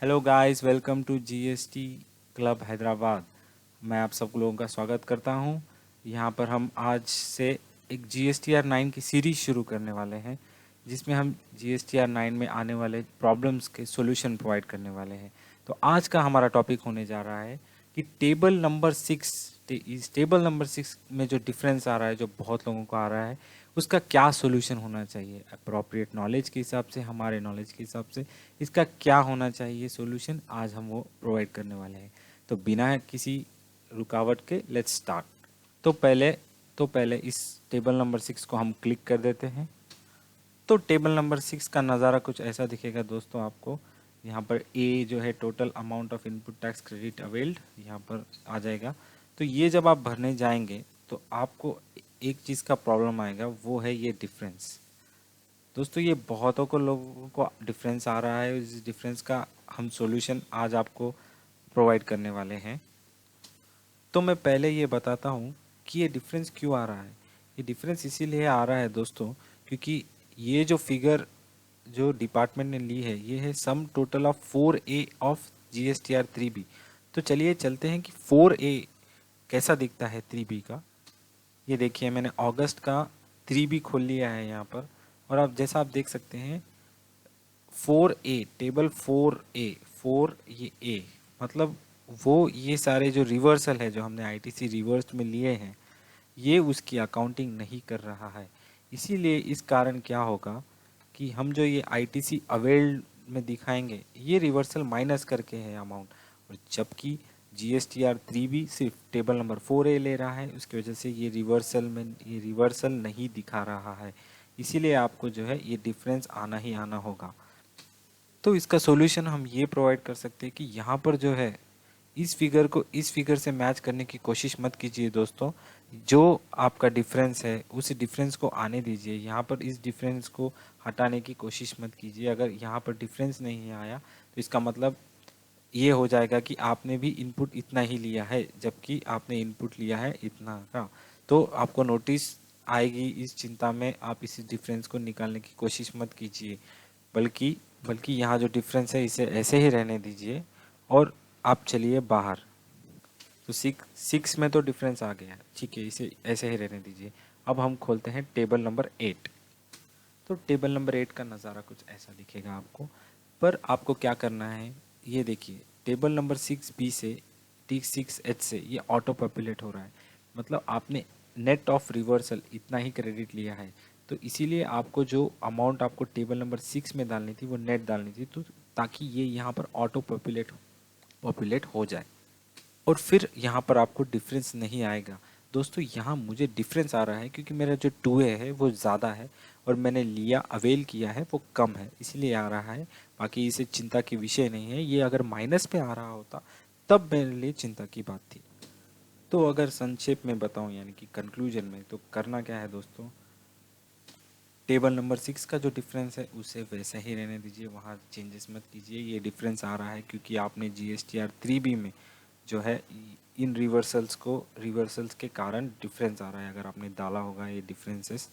Hello guys, welcome to GST club Hyderabad. मैं आप सब लोगों का स्वागत करता हूं। यहां पर हम आज से एक GSTR 9 की सीरीज शुरू करने वाले हैं, जिसमें हम GSTR 9 में आने वाले प्रॉब्लम्स के सॉल्यूशन प्रोवाइड करने वाले हैं। तो आज का हमारा टॉपिक होने जा रहा है कि टेबल नंबर 6 में जो डिफरेंस आ रहा है, जो बहुत लोगों को आ रहा है, उसका क्या सोल्यूशन होना चाहिए अप्रोप्रिएट नॉलेज के हिसाब से, हमारे नॉलेज के हिसाब से इसका क्या होना चाहिए सोल्यूशन। आज हम वो प्रोवाइड करने वाले हैं। तो बिना किसी रुकावट के लेट्स स्टार्ट। तो पहले इस टेबल नंबर 6 को हम क्लिक कर देते हैं। तो टेबल नंबर 6 का नज़ारा कुछ ऐसा दिखेगा दोस्तों आपको। यहाँ पर ए जो है total amount of input tax credit availed यहाँ पर आ जाएगा। तो ये जब आप भरने जाएंगे तो आपको एक चीज़ का प्रॉब्लम आएगा, वो है ये डिफरेंस। दोस्तों ये बहुतों को लोगों को डिफरेंस आ रहा है। इस डिफरेंस का हम सॉल्यूशन आज आपको प्रोवाइड करने वाले हैं। तो मैं पहले ये बताता हूँ कि ये डिफरेंस क्यों आ रहा है। ये डिफरेंस इसीलिए आ रहा है दोस्तों, क्योंकि ये जो फिगर जो डिपार्टमेंट ने ली है, ये है sum total of 4A of GSTR 3B। तो चलिए चलते हैं कि 4A कैसा दिखता है 3B का। ये देखिए, मैंने अगस्त का 3B खोल लिया है यहाँ पर, और आप जैसा आप देख सकते हैं 4A टेबल 4 ये ए मतलब वो ये सारे जो रिवर्सल है जो हमने ITC रिवर्स में लिए हैं, ये उसकी अकाउंटिंग नहीं कर रहा है। इसीलिए इस कारण क्या होगा कि हम जो ये ITC अवेल्ड में दिखाएंगे, ये रिवर्सल माइनस करके है अमाउंट, और जबकि GSTR 3B सिर्फ टेबल नंबर 4A ले रहा है, उसकी वजह से ये रिवर्सल नहीं दिखा रहा है। इसीलिए आपको जो है ये डिफरेंस आना ही आना होगा। तो इसका सॉल्यूशन हम ये प्रोवाइड कर सकते हैं कि यहाँ पर जो है इस फिगर को इस फिगर से मैच करने की कोशिश मत कीजिए दोस्तों। जो आपका डिफरेंस है उस डिफरेंस को आने दीजिए। यहाँ पर इस डिफरेंस को हटाने की कोशिश मत कीजिए। अगर यहाँ पर डिफरेंस नहीं आया तो इसका मतलब ये हो जाएगा कि आपने भी इनपुट इतना ही लिया है, जबकि आपने इनपुट लिया है इतना का। तो आपको नोटिस आएगी। इस चिंता में आप इस डिफरेंस को निकालने की कोशिश मत कीजिए, बल्कि बल्कि यहाँ जो डिफरेंस है इसे ऐसे ही रहने दीजिए और आप चलिए बाहर। तो 6 में तो डिफरेंस आ गया, ठीक है, इसे ऐसे ही रहने दीजिए। अब हम खोलते हैं टेबल नंबर 8। तो टेबल नंबर 8 का नज़ारा कुछ ऐसा दिखेगा आपको। पर आपको क्या करना है, ये देखिए, टेबल नंबर 6B से T6H से ये ऑटो पॉपुलेट हो रहा है। मतलब आपने नेट ऑफ रिवर्सल इतना ही क्रेडिट लिया है, तो इसीलिए आपको जो अमाउंट आपको टेबल नंबर 6 में डालनी थी वो नेट डालनी थी, तो ताकि ये यहाँ पर ऑटो पॉपुलेट हो जाए, और फिर यहाँ पर आपको डिफरेंस नहीं आएगा। दोस्तों यहाँ मुझे डिफरेंस आ रहा है क्योंकि मेरा जो 2A है वो ज़्यादा है और मैंने लिया अवेल किया है वो कम है, इसलिए आ रहा है। बाकी इसे चिंता की विषय नहीं है। ये अगर माइनस पे आ रहा होता तब मेरे लिए चिंता की बात थी। तो अगर संक्षेप में बताऊं, यानी कि कंक्लूजन में, तो करना क्या है दोस्तों, टेबल नंबर 6 का जो डिफरेंस है उसे वैसा ही रहने दीजिए, वहाँ चेंजेस मत कीजिए। ये डिफरेंस आ रहा है क्योंकि आपने GSTR 3B में जो है इन रिवर्सल्स के कारण डिफरेंस आ रहा है। अगर आपने डाला होगा ये डिफरेंसेस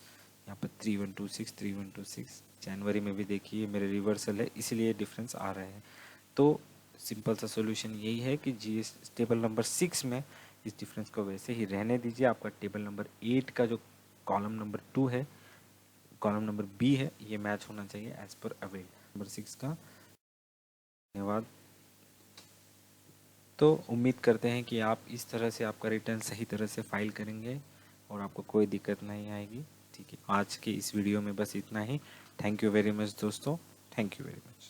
यहाँ पर 3126 जनवरी में भी देखिए मेरे रिवर्सल है, इसलिए डिफरेंस आ रहे हैं। तो सिंपल सा सोल्यूशन यही है कि टेबल नंबर 6 में इस डिफरेंस को वैसे ही रहने दीजिए। आपका टेबल नंबर 8 का जो कॉलम नंबर 2 है, कॉलम नंबर B है, ये मैच होना चाहिए एज पर अवेल नंबर 6 का। धन्यवाद। तो उम्मीद करते हैं कि आप इस तरह से आपका रिटर्न सही तरह से फाइल करेंगे और आपको कोई दिक्कत नहीं आएगी। ठीक है, आज के इस वीडियो में बस इतना ही। थैंक यू वेरी मच दोस्तों, थैंक यू वेरी मच।